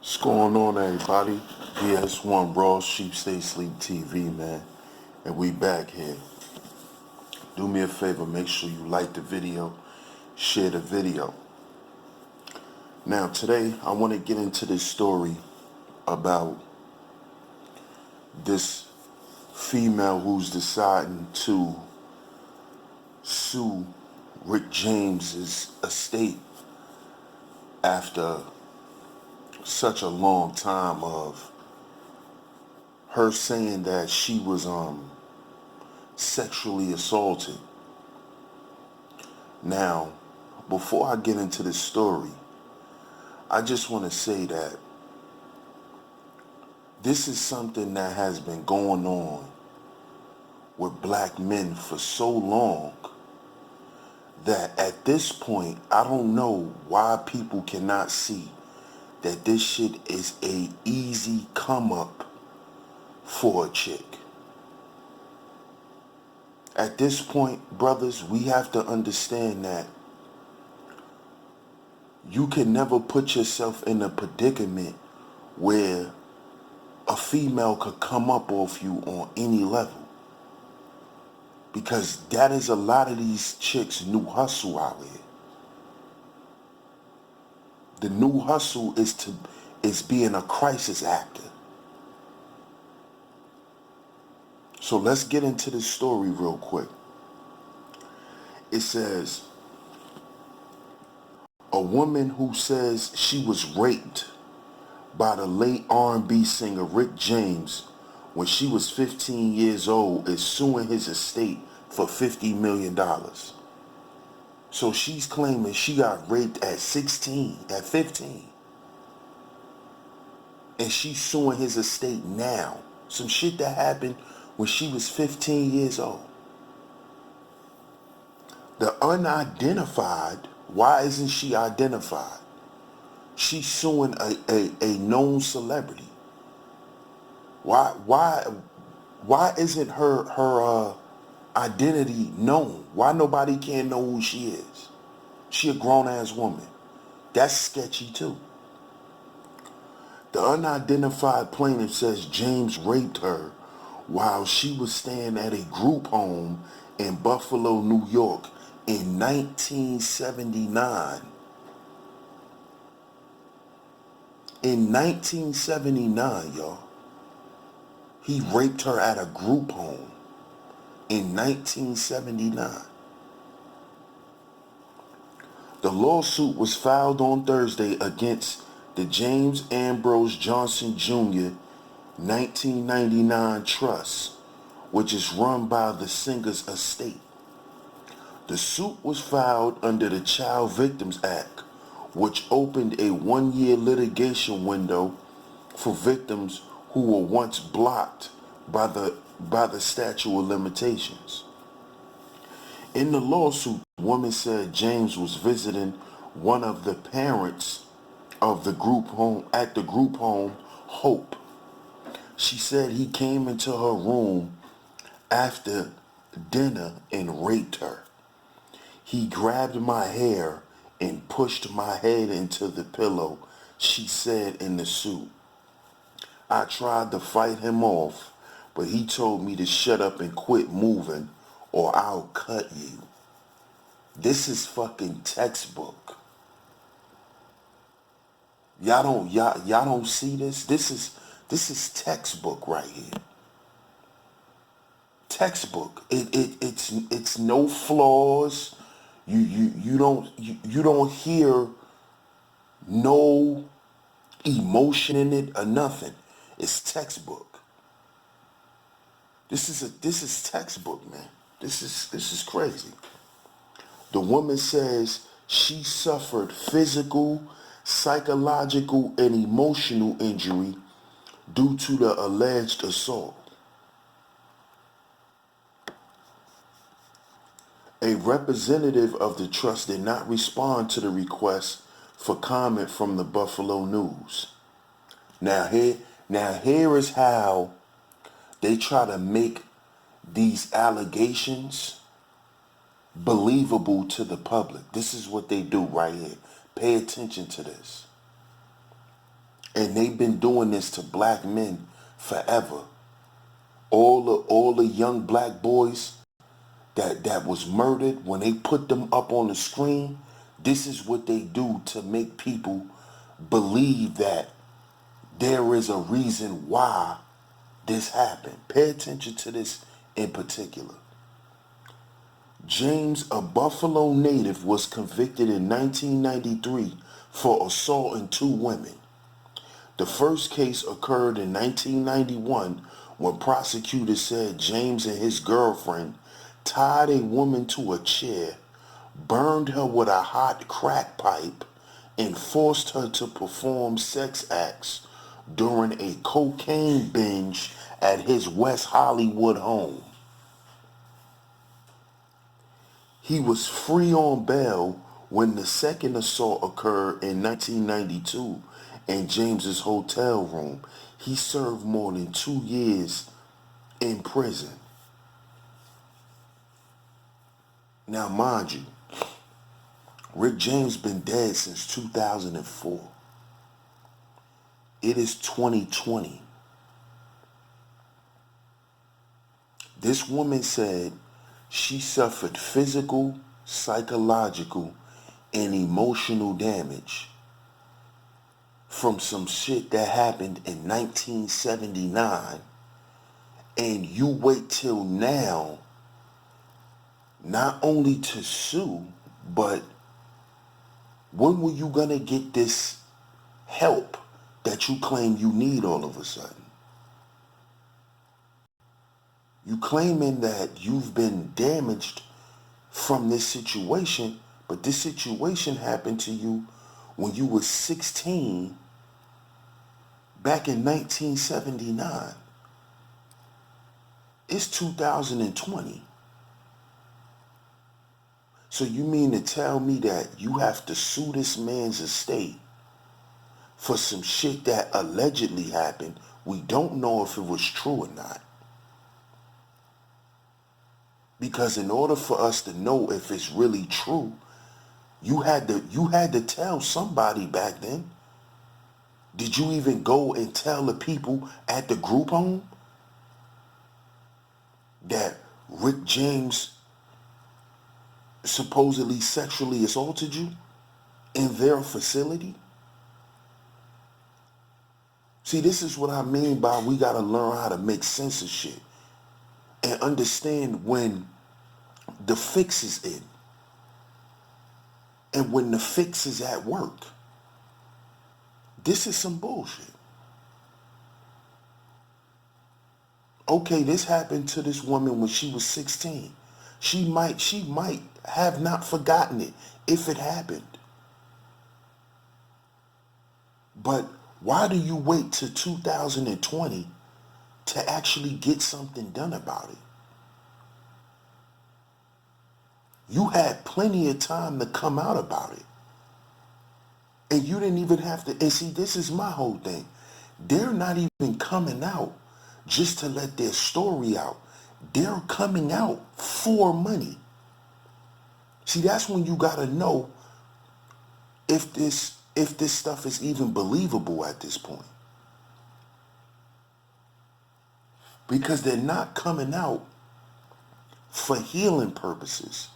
What's going on, everybody? BS1 Raw Sheep Stay Sleep TV, man. And we back here. Do me a favor, make sure you like the video, share the video. Now, today, I want to get into this story about this female who's deciding to sue Rick James's estate after such a long time of her saying that she was sexually assaulted. Now, before I get into this story, I just want to say that this is something that has been going on with black men for so long that at this point, I don't know why people cannot see that this shit is a easy come up for a chick. At this point, brothers, we have to understand that you can never put yourself in a predicament where a female could come up off you on any level. Because that is a lot of these chicks' new hustle out here. The new hustle is being a crisis actor. So let's get into this story real quick. It says, a woman who says she was raped by the late R&B singer Rick James when she was 15 years old is suing his estate for $50 million. So she's claiming she got raped at 15. And she's suing his estate now. Some shit that happened when she was 15 years old. The unidentified, why isn't she identified? She's suing a known celebrity. Why isn't her identity known? Why nobody can know who she is? She a grown ass woman. That's sketchy too. The unidentified plaintiff says James raped her while she was staying at a group home in Buffalo, New York in 1979. In 1979, y'all, he raped her at a group home in 1979. The lawsuit was filed on Thursday against the James Ambrose Johnson Jr. 1999 Trust, which is run by the singer's estate. The suit was filed under the Child Victims Act, which opened a 1-year litigation window for victims who were once blocked by the statute of limitations. In the lawsuit, the woman said James was visiting one of the parents of the group home at the group home Hope. She said he came into her room after dinner and raped her. He grabbed my hair and pushed my head into the pillow, she said in the suit. I tried to fight him off, but he told me to shut up and quit moving or I'll cut you. This is fucking textbook. Y'all don't see this? This is textbook right here. Textbook. It's no flaws. You don't hear no emotion in it or nothing. It's textbook. This is textbook, man. This is crazy. The woman says she suffered physical, psychological, and emotional injury due to the alleged assault. A representative of the trust did not respond to the request for comment from the Buffalo News. Now here is how they try to make these allegations believable to the public. This is what they do right here. Pay attention to this. And they've been doing this to black men forever. All the young black boys that was murdered, when they put them up on the screen, this is what they do to make people believe that there is a reason why this happened. Pay attention to this in particular. James, a Buffalo native, was convicted in 1993 for assaulting two women. The first case occurred in 1991 when prosecutors said James and his girlfriend tied a woman to a chair, burned her with a hot crack pipe, and forced her to perform sex acts during a cocaine binge at his West Hollywood home. He was free on bail when the second assault occurred in 1992 in James's hotel room. He served more than 2 years in prison. Now, mind you, Rick James been dead since 2004. It is 2020. This woman said she suffered physical, psychological, and emotional damage from some shit that happened in 1979, and you wait till now not only to sue, but when were you gonna get this help that you claim you need all of a sudden? You claiming that you've been damaged from this situation, but this situation happened to you when you were 16 back in 1979. It's 2020. So you mean to tell me that you have to sue this man's estate for some shit that allegedly happened? We don't know if it was true or not. Because in order for us to know if it's really true, you had to tell somebody back then. Did you even go and tell the people at the group home that Rick James supposedly sexually assaulted you in their facility? See, this is what I mean by we gotta learn how to make sense of shit and understand when the fix is in and when the fix is at work. This is some bullshit. Okay, this happened to this woman when she was 16. She might have not forgotten it if it happened. But why do you wait till 2020 to actually get something done about it? You had plenty of time to come out about it. And you didn't even have to, and see, this is my whole thing. They're not even coming out just to let their story out. They're coming out for money. See, that's when you gotta know if this stuff is even believable at this point. Because they're not coming out for healing purposes.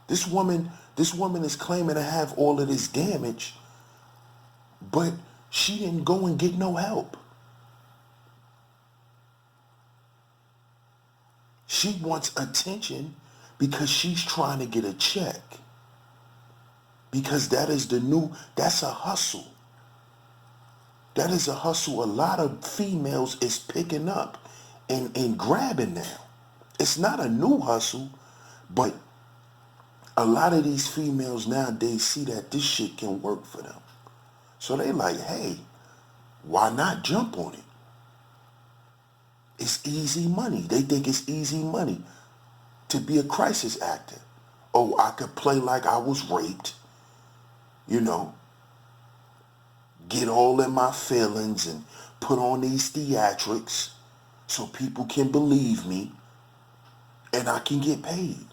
This woman is claiming to have all of this damage, but she didn't go and get no help. She wants attention because she's trying to get a check. Because that's a hustle. That is a hustle a lot of females is picking up and grabbing now. It's not a new hustle, but a lot of these females nowadays see that this shit can work for them. So they like, hey, why not jump on it? It's easy money. They think it's easy money to be a crisis actor. Oh, I could play like I was raped, get all in my feelings and put on these theatrics so people can believe me and I can get paid.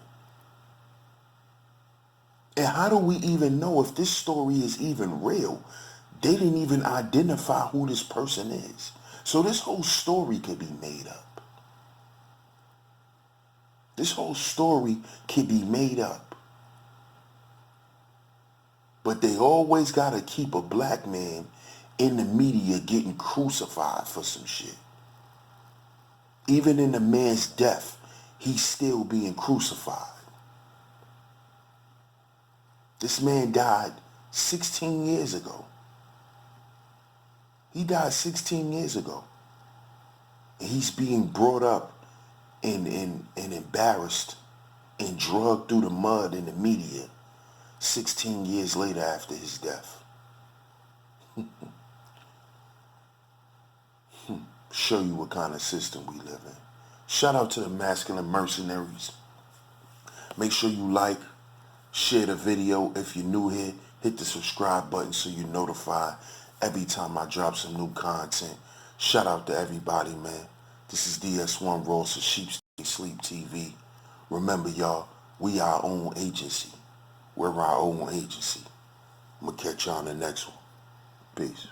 And how do we even know if this story is even real? They didn't even identify who this person is. So this whole story could be made up. This whole story could be made up. But they always got to keep a black man in the media getting crucified for some shit. Even in the man's death, he's still being crucified. This man died 16 years ago. He died 16 years ago. And he's being brought up and embarrassed and dragged through the mud in the media 16 years later after his death. Show you what kind of system we live in. Shout out to the masculine mercenaries. Make sure you like, share the video. If you're new here, hit the subscribe button so you're notified every time I drop some new content. Shout out to everybody, man. This is DS1 Ross of SHEEPSTAYSLEEPTV. Remember, y'all, we our own agency. We're our own agency. I'm going to catch y'all on the next one. Peace.